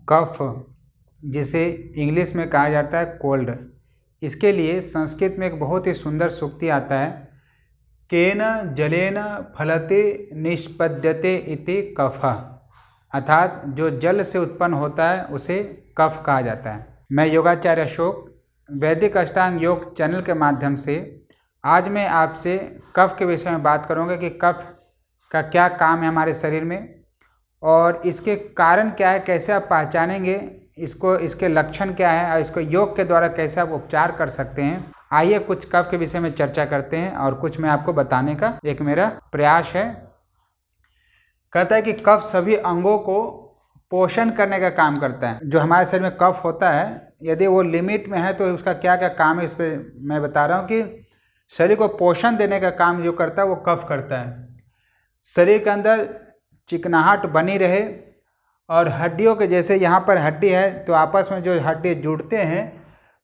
कफ, जिसे इंग्लिश में कहा जाता है कोल्ड, इसके लिए संस्कृत में एक बहुत ही सुंदर सूक्ति आता है, केन जलेन फलते निष्पद्यते इति कफः, अर्थात जो जल से उत्पन्न होता है उसे कफ कहा जाता है। मैं योगाचार्य अशोक वैदिक अष्टांग योग चैनल के माध्यम से आज मैं आपसे कफ के विषय में बात करूंगा कि कफ का क्या काम है हमारे शरीर में और इसके कारण क्या है, कैसे आप पहचानेंगे इसको, इसके लक्षण क्या है और इसको योग के द्वारा कैसे आप उपचार कर सकते हैं। आइए कुछ कफ के विषय में चर्चा करते हैं और कुछ मैं आपको बताने का एक मेरा प्रयास है। कहता है कि कफ सभी अंगों को पोषण करने का काम करता है। जो हमारे शरीर में कफ होता है यदि वो लिमिट में है तो उसका क्या क्या काम है, इस पर मैं बता रहा हूँ कि शरीर को पोषण देने का काम जो करता है वो कफ करता है। शरीर के अंदर चिकनाहट बनी रहे और हड्डियों के जैसे यहाँ पर हड्डी है तो आपस में जो हड्डी जुड़ते हैं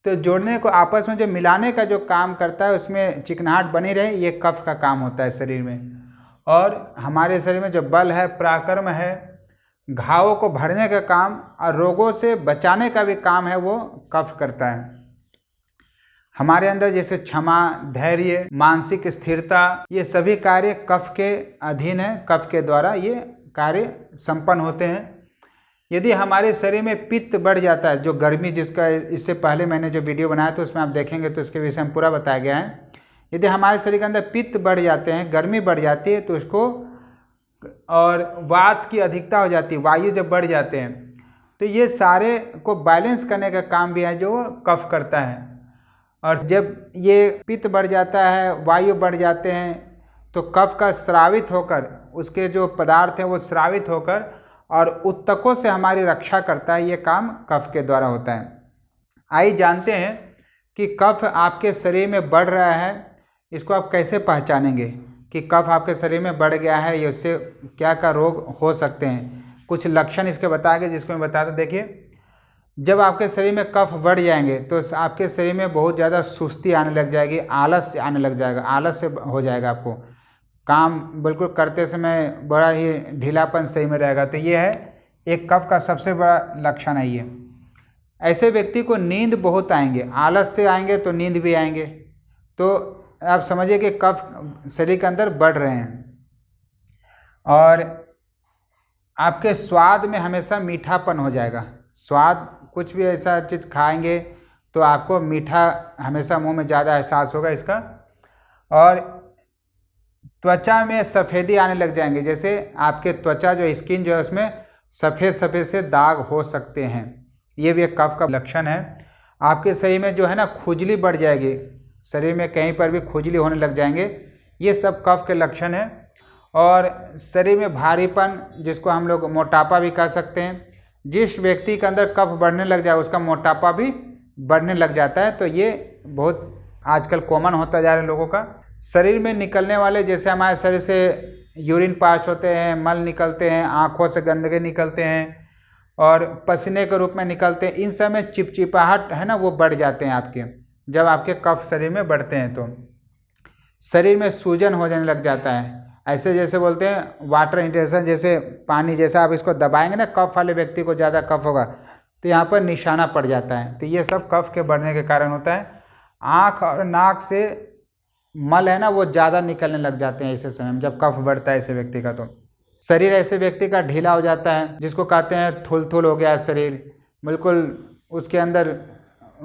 तो जोड़ने को आपस में जो मिलाने का जो काम करता है उसमें चिकनाहट बनी रहे, ये कफ का काम होता है शरीर में। और हमारे शरीर में जो बल है, पराक्रम है, घावों को भरने का काम और रोगों से बचाने का भी काम है वो कफ करता है। हमारे अंदर जैसे क्षमा, धैर्य, मानसिक स्थिरता, ये सभी कार्य कफ के अधीन है, कफ के द्वारा ये कार्य संपन्न होते हैं। यदि हमारे शरीर में पित्त बढ़ जाता है, जो गर्मी जिसका इससे पहले मैंने जो वीडियो बनाया तो उसमें आप देखेंगे तो इसके विषय में पूरा बताया गया है। यदि हमारे शरीर के अंदर पित्त बढ़ जाते हैं, गर्मी बढ़ जाती है तो उसको, और वात की अधिकता हो जाती है, वायु जब बढ़ जाते हैं तो ये सारे को बैलेंस करने का काम भी है जो कफ करता है। और जब ये पित्त बढ़ जाता है, वायु बढ़ जाते हैं तो कफ का स्रावित होकर उसके जो पदार्थ हैं वो स्रावित होकर और उत्तकों से हमारी रक्षा करता है। ये काम कफ के द्वारा होता है। आइए जानते हैं कि कफ आपके शरीर में बढ़ रहा है, इसको आप कैसे पहचानेंगे कि कफ आपके शरीर में बढ़ गया है या उससे क्या क्या रोग हो सकते हैं। कुछ लक्षण इसके बताए गए जिसको मैं बताता। देखिए, जब आपके शरीर में कफ बढ़ जाएंगे तो आपके शरीर में बहुत ज़्यादा सुस्ती आने लग जाएगी, आलस आने लग जाएगा, आलस से हो जाएगा, आपको काम बिल्कुल करते समय बड़ा ही ढीलापन सही में रहेगा। तो ये है एक कफ का सबसे बड़ा लक्षण है ये। ऐसे व्यक्ति को नींद बहुत आएंगे, आलस से आएंगे तो नींद भी आएंगे, तो आप समझिए कि कफ शरीर के अंदर बढ़ रहे हैं। और आपके स्वाद में हमेशा मीठापन हो जाएगा, स्वाद कुछ भी ऐसा चीज़ खाएंगे तो आपको मीठा हमेशा मुंह में ज़्यादा एहसास होगा इसका। और त्वचा में सफ़ेदी आने लग जाएंगे, जैसे आपके त्वचा जो स्किन जो है उसमें सफ़ेद सफ़ेद से दाग हो सकते हैं, ये भी एक कफ का लक्षण है। आपके शरीर में जो है ना खुजली बढ़ जाएगी, शरीर में कहीं पर भी खुजली होने लग जाएंगे, ये सब कफ के लक्षण है। और शरीर में भारीपन, जिसको हम लोग मोटापा भी कह सकते हैं, जिस व्यक्ति के अंदर कफ बढ़ने लग जाए उसका मोटापा भी बढ़ने लग जाता है। तो ये बहुत आजकल कॉमन होता जा रहा है लोगों का। शरीर में निकलने वाले, जैसे हमारे शरीर से यूरिन पास होते हैं, मल निकलते हैं, आँखों से गंदगी निकलते हैं और पसीने के रूप में निकलते हैं, इन सब में चिपचिपाहट है ना वो बढ़ जाते हैं आपके, जब आपके कफ शरीर में बढ़ते हैं तो शरीर में सूजन हो जाने लग जाता है। ऐसे जैसे बोलते हैं वाटर इंटेंशन, जैसे पानी जैसा आप इसको दबाएंगे ना, कफ वाले व्यक्ति को ज़्यादा कफ होगा तो यहाँ पर निशाना पड़ जाता है। तो ये सब कफ के बढ़ने के कारण होता है। आँख और नाक से मल है ना वो ज़्यादा निकलने लग जाते हैं ऐसे समय में जब कफ बढ़ता है ऐसे व्यक्ति का। तो शरीर ऐसे व्यक्ति का ढीला हो जाता है, जिसको कहते हैं थुल हो गया शरीर, बिल्कुल उसके अंदर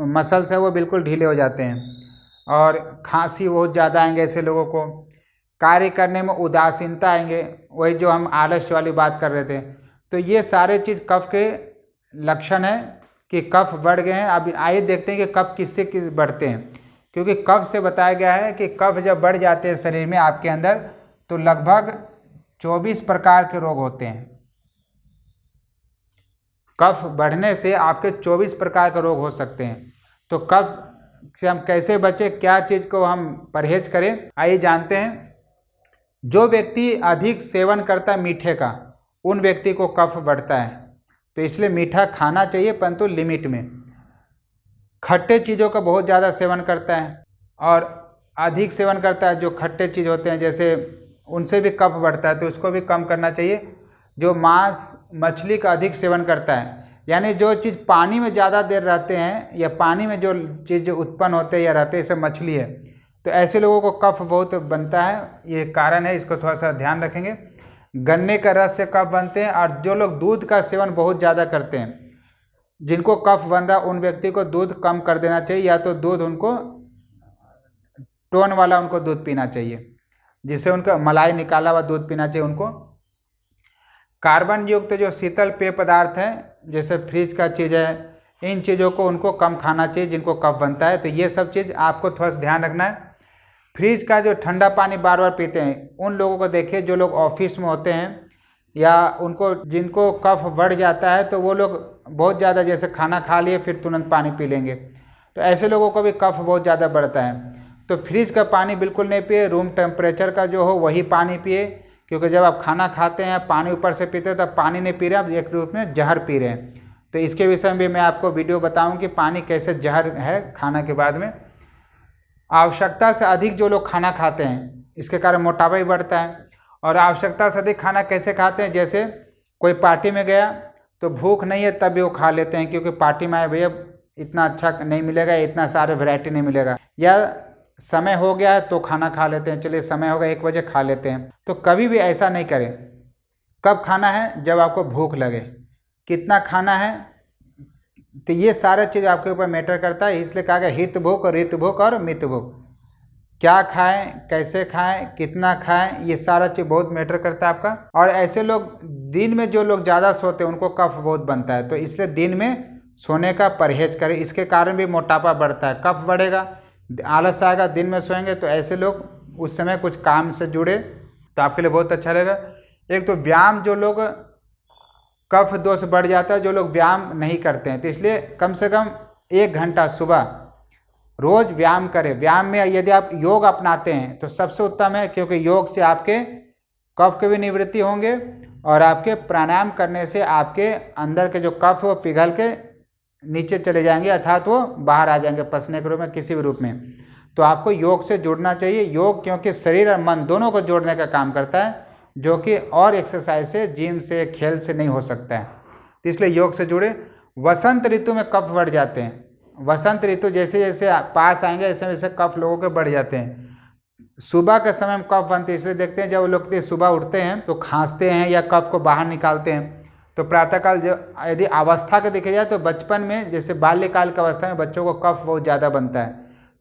मसल्स है वो बिल्कुल ढीले हो जाते हैं। और खांसी बहुत ज़्यादा आएंगे ऐसे लोगों को, कार्य करने में उदासीनता आएंगे, वही जो हम आलस वाली बात कर रहे थे। तो ये सारे चीज़ कफ के लक्षण है कि कफ बढ़ गए हैं। अब आइए देखते हैं कि कफ किससे बढ़ते हैं, क्योंकि कफ से बताया गया है कि कफ जब बढ़ जाते हैं शरीर में आपके अंदर तो लगभग 24 प्रकार के रोग होते हैं। कफ बढ़ने से आपके 24 प्रकार के रोग हो सकते हैं। तो कफ से हम कैसे बचें, क्या चीज़ को हम परहेज करें, आइए जानते हैं। जो व्यक्ति अधिक सेवन करता है मीठे का, उन व्यक्ति को कफ बढ़ता है। तो इसलिए मीठा खाना चाहिए परंतु लिमिट में। खट्टे चीज़ों का बहुत ज़्यादा सेवन करता है और अधिक सेवन करता है, जो खट्टे चीज़ होते हैं जैसे उनसे भी कफ बढ़ता है, तो उसको भी कम करना चाहिए। जो मांस मछली का अधिक सेवन करता है, यानी जो चीज़ पानी में ज़्यादा देर रहते हैं या पानी में जो चीज़ उत्पन्न होते हैं या रहते हैं, जैसे मछली है, तो ऐसे लोगों को कफ बहुत बनता है। ये कारण है, इसको थोड़ा सा ध्यान रखेंगे। गन्ने का रस से कफ बनते हैं। और जो लोग दूध का सेवन बहुत ज़्यादा करते हैं, जिनको कफ बन रहा, उन व्यक्ति को दूध कम कर देना चाहिए, या तो दूध उनको टोन वाला उनको दूध पीना चाहिए, जिससे उनका मलाई निकाला हुआ दूध पीना चाहिए उनको। कार्बन युक्त जो शीतल पेय पदार्थ हैं, जैसे फ्रिज का चीज़ है, इन चीज़ों को उनको कम खाना चाहिए जिनको कफ बनता है। तो ये सब चीज़ आपको थोड़ा सा ध्यान रखना है। फ्रिज का जो ठंडा पानी बार बार पीते हैं, उन लोगों को देखिए जो लोग ऑफिस में होते हैं या उनको जिनको कफ बढ़ जाता है, तो वो लोग बहुत ज़्यादा जैसे खाना खा लिए फिर तुरंत पानी पी लेंगे, तो ऐसे लोगों को भी कफ बहुत ज़्यादा बढ़ता है। तो फ्रिज का पानी बिल्कुल नहीं पिए, रूम टेम्परेचर का जो हो वही पानी पिए, क्योंकि जब आप खाना खाते हैं पानी ऊपर से पीते हैं, तब पानी नहीं पी रहे, आप एक रूप में जहर पी रहे हैं। तो इसके विषय में भी मैं आपको वीडियो बताऊं कि पानी कैसे जहर है खाना के बाद में। आवश्यकता से अधिक जो लोग खाना खाते हैं, इसके कारण मोटापा भी बढ़ता है। और आवश्यकता से अधिक खाना कैसे खाते हैं, जैसे कोई पार्टी में गया तो भूख नहीं है तब भी वो खा लेते हैं, क्योंकि पार्टी में आए भैया इतना अच्छा नहीं मिलेगा, इतना सारे वैरायटी नहीं मिलेगा, या समय हो गया है तो खाना खा लेते हैं, चलिए समय होगा 1 बजे खा लेते हैं। तो कभी भी ऐसा नहीं करें। कब खाना है, जब आपको भूख लगे। कितना खाना है, तो ये सारा चीज़ आपके ऊपर मैटर करता है। इसलिए कहा गया हित भूख और रित भूख और मित भूख। क्या खाएं, कैसे खाएं, कितना खाएं, ये सारा चीज़ बहुत मैटर करता है आपका। और ऐसे लोग दिन में जो लोग ज़्यादा सोते हैं उनको कफ बहुत बनता है, तो इसलिए दिन में सोने का परहेज करें। इसके कारण भी मोटापा बढ़ता है, कफ बढ़ेगा, आलस आएगा। दिन में सोएंगे तो ऐसे लोग उस समय कुछ काम से जुड़े तो आपके लिए बहुत अच्छा रहेगा। एक तो व्यायाम, जो लोग कफ दोष बढ़ जाता है, जो लोग व्यायाम नहीं करते हैं, तो इसलिए कम से कम 1 घंटा सुबह रोज व्यायाम करें। व्यायाम में यदि आप योग अपनाते हैं तो सबसे उत्तम है, क्योंकि योग से आपके कफ के भी निवृत्ति होंगे और आपके प्राणायाम करने से आपके अंदर के जो कफ वो पिघल के नीचे चले जाएंगे, अर्थात वो बाहर आ जाएंगे पसीने के रूप में, किसी भी रूप में। तो आपको योग से जुड़ना चाहिए। योग क्योंकि शरीर और मन दोनों को जोड़ने का काम करता है, जो कि और एक्सरसाइज से, जिम से, खेल से नहीं हो सकता है। तो इसलिए योग से जुड़े। वसंत ऋतु में कफ बढ़ जाते हैं। वसंत ऋतु जैसे जैसे पास आएंगे वैसे वैसे कफ लोगों के बढ़ जाते हैं। सुबह के समय में कफ बनते हैं, इसलिए देखते हैं जब लोग सुबह उठते हैं तो खांसते हैं या कफ को बाहर निकालते हैं। तो प्रातःकाल जो यदि अवस्था के देखा जाए तो बचपन में, जैसे बाल्यकाल की अवस्था में बच्चों को कफ बहुत ज़्यादा बनता है,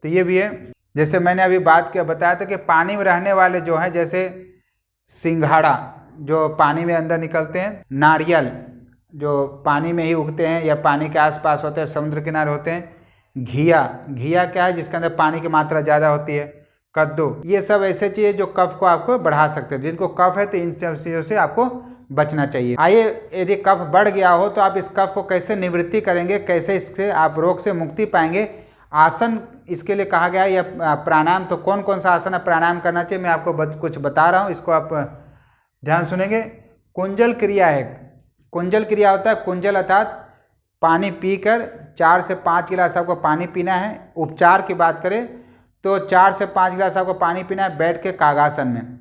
तो ये भी है। जैसे मैंने अभी बात किया, बताया था कि पानी में रहने वाले जो हैं, जैसे सिंघाड़ा जो पानी में अंदर निकलते हैं, नारियल जो पानी में ही उगते हैं या पानी के आसपास होते हैं, समुद्र किनारे होते हैं, घिया क्या है जिसके अंदर पानी की मात्रा ज़्यादा होती है, कद्दू, ये सब ऐसे चीज़ें जो कफ को आपको बढ़ा सकते हैं। जिनको कफ है तो इन सब चीज़ों से आपको बचना चाहिए। आइए, यदि कफ बढ़ गया हो तो आप इस कफ को कैसे निवृत्ति करेंगे, कैसे इससे आप रोग से मुक्ति पाएंगे। आसन इसके लिए कहा गया है, या प्राणायाम। तो कौन कौन सा आसन है प्राणायाम करना चाहिए, मैं आपको कुछ बता रहा हूँ, इसको आप ध्यान सुनेंगे। कुंजल क्रिया है। कुंजल क्रिया होता है, कुंजल अर्थात पानी पीकर 4 से 5 गिलास आपको पानी पीना है। उपचार की बात करें तो 4 से 5 गिलास आपको पानी पीना है बैठ के कागासन में।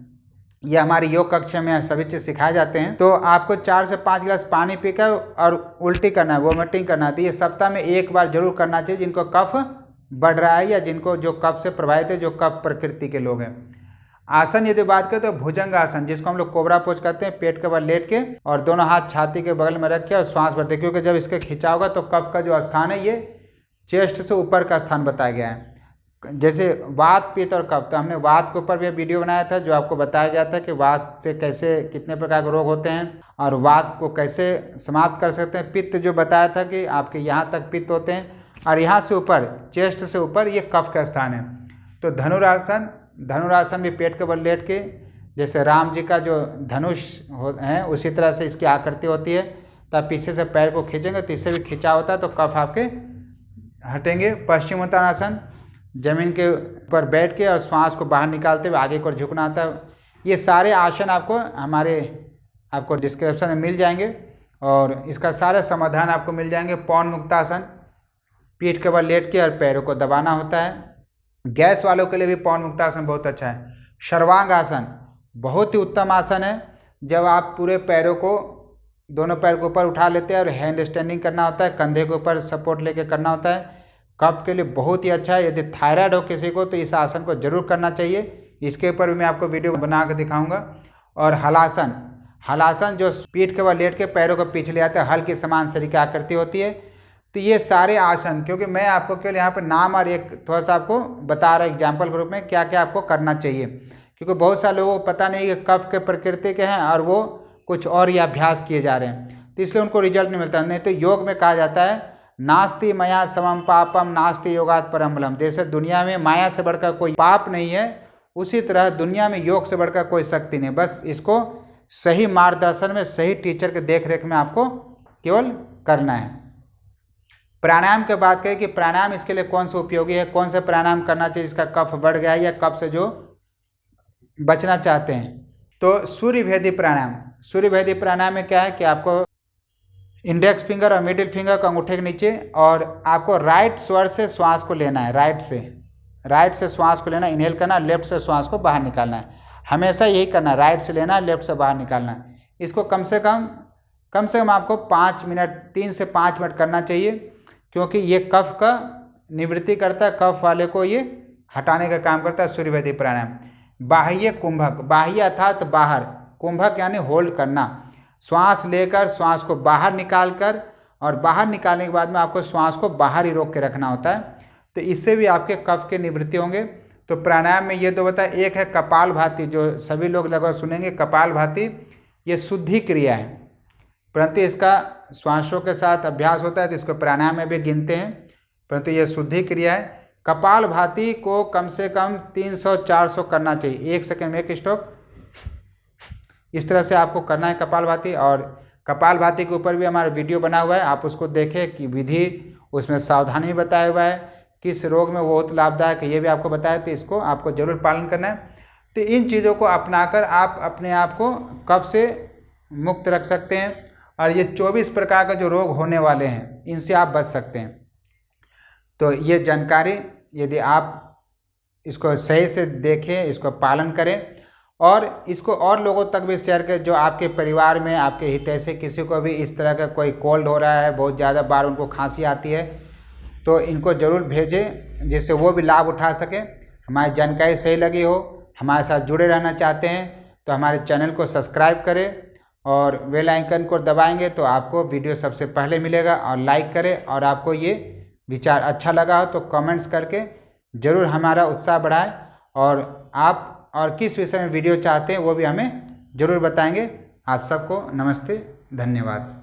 यह हमारी योग कक्षा में सभी चीज़ सिखाए जाते हैं। तो आपको 4 से 5 गिलास पानी पीकर और उल्टी करना है, वोमिटिंग करना है। तो ये सप्ताह में 1 बार जरूर करना चाहिए जिनको कफ बढ़ रहा है या जिनको जो कफ से प्रभावित है, जो कफ प्रकृति के लोग हैं। आसन यदि बात करें तो भुजंग आसन, जिसको हम लोग कोबरा पोज करते हैं, पेट के बल लेट के और दोनों हाथ छाती के बगल में रख के और श्वास भरते, क्योंकि जब इसके खिंचाव होगा तो कफ का जो स्थान है ये चेस्ट से ऊपर का स्थान बताया गया है। जैसे वात, पित्त और कफ, तो हमने वात के ऊपर भी वीडियो बनाया था जो आपको बताया गया था कि वात से कैसे कितने प्रकार के रोग होते हैं और वात को कैसे समाप्त कर सकते हैं। पित्त जो बताया था कि आपके यहाँ तक पित्त होते हैं और यहाँ से ऊपर, चेस्ट से ऊपर ये कफ का स्थान है। तो धनुरासन भी पेट के बल लेट के, जैसे राम जी का जो धनुष है उसी तरह से इसकी आकृति होती है। तब पीछे से पैर को खींचेंगे तो इससे भी खिंचाव होता है, तो कफ आपके हटेंगे। पश्चिमोत्तानासन, जमीन के ऊपर बैठ के और श्वास को बाहर निकालते हुए आगे को झुकना आता है। ये सारे आसन आपको डिस्क्रिप्शन में मिल जाएंगे और इसका सारा समाधान आपको मिल जाएंगे। पौन मुक्तासन, पीठ के बल लेट के और पैरों को दबाना होता है। गैस वालों के लिए भी पौन मुक्तासन बहुत अच्छा है। सर्वांग आसन बहुत ही उत्तम आसन है। जब आप पूरे पैरों को दोनों पैर को ऊपर उठा लेते हैं और हैंड स्टैंडिंग करना होता है, कंधे के ऊपर सपोर्ट लेके करना होता है। कफ के लिए बहुत ही अच्छा है। यदि थायराइड हो किसी को तो इस आसन को जरूर करना चाहिए। इसके ऊपर भी मैं आपको वीडियो बना के दिखाऊंगा। और हलासन, हलासन जो पीठ के ऊपर लेट के पैरों को पीछे ले आते हैं, हल की समान शरीर की आकृति होती है। तो ये सारे आसन, क्योंकि मैं आपको केवल यहाँ पर नाम और एक थोड़ा सा आपको बता रहा एग्जाम्पल के रूप में क्या क्या आपको करना चाहिए, क्योंकि बहुत सारे लोगों को पता नहीं कि कफ के प्रकृति के हैं और वो कुछ और ही अभ्यास किए जा रहे हैं, तो इसलिए उनको रिजल्ट नहीं मिलता। नहीं तो योग में कहा जाता है नास्ति मया समम पापम नास्ति योगात परम बलम। जैसे दुनिया में माया से बढ़कर कोई पाप नहीं है, उसी तरह दुनिया में योग से बढ़कर कोई शक्ति नहीं। बस इसको सही मार्गदर्शन में, सही टीचर के देख रेख में आपको केवल करना है। प्राणायाम की बात करें कि प्राणायाम इसके लिए कौन सा उपयोगी है, कौन सा प्राणायाम करना चाहिए जिसका कफ बढ़ गया है या कफ से जो बचना चाहते हैं। तो सूर्यभेदी प्राणायाम, सूर्यभेदी प्राणायाम में क्या है कि आपको इंडेक्स फिंगर और मिडिल फिंगर को अंगूठे के नीचे, और आपको राइट स्वर से श्वास को लेना है, राइट से श्वास को लेना, इनहेल करना, लेफ्ट से श्वास को बाहर निकालना है। हमेशा यही करना है, राइट से लेना, लेफ्ट से बाहर निकालना है। इसको कम से कम आपको 5 मिनट, 3 से 5 मिनट करना चाहिए, क्योंकि ये कफ का निवृत्ति करता है, कफ वाले को ये हटाने का काम करता है सूर्यभेदी प्राणायाम। बाह्य कुंभक, बाह्य अर्थात बाहर, कुंभक यानी होल्ड करना, श्वास लेकर श्वास को बाहर निकाल कर, और बाहर निकालने के बाद में आपको श्वास को बाहर ही रोक के रखना होता है। तो इससे भी आपके कफ के निवृत्ति होंगे। तो प्राणायाम में ये दो बताए, एक है कपालभाति, जो सभी लोग लगभग सुनेंगे। कपालभाति ये शुद्धि क्रिया है, परंतु इसका श्वासों के साथ अभ्यास होता है तो इसको प्राणायाम में भी गिनते हैं, परंतु ये शुद्धि क्रिया है। कपालभाति को कम से कम 300-400 करना चाहिए, 1 सेकंड में 1 स्ट्रोक, इस तरह से आपको करना है कपालभाति। और कपालभाति के ऊपर भी हमारा वीडियो बना हुआ है, आप उसको देखें कि विधि, उसमें सावधानी बताया हुआ है, किस रोग में बहुत लाभदायक है ये भी आपको बताया, तो इसको आपको जरूर पालन करना है। तो इन चीज़ों को अपनाकर आप अपने आप को कफ से मुक्त रख सकते हैं, और ये 24 प्रकार का जो रोग होने वाले हैं इनसे आप बच सकते हैं। तो ये जानकारी यदि आप इसको सही से देखें, इसको पालन करें, और इसको और लोगों तक भी शेयर करें जो आपके परिवार में, आपके हितैषी किसी को भी इस तरह का कोई कोल्ड हो रहा है, बहुत ज़्यादा बार उनको खांसी आती है, तो इनको ज़रूर भेजें जिससे वो भी लाभ उठा सकें। हमारी जानकारी सही लगी हो, हमारे साथ जुड़े रहना चाहते हैं तो हमारे चैनल को सब्सक्राइब करें और बेल आइकन को दबाएंगे तो आपको वीडियो सबसे पहले मिलेगा। और लाइक करें, और आपको ये विचार अच्छा लगा हो तो कमेंट्स करके ज़रूर हमारा उत्साह बढ़ाएं, और आप और किस विषय में वीडियो चाहते हैं वो भी हमें ज़रूर बताएंगे। आप सबको नमस्ते, धन्यवाद।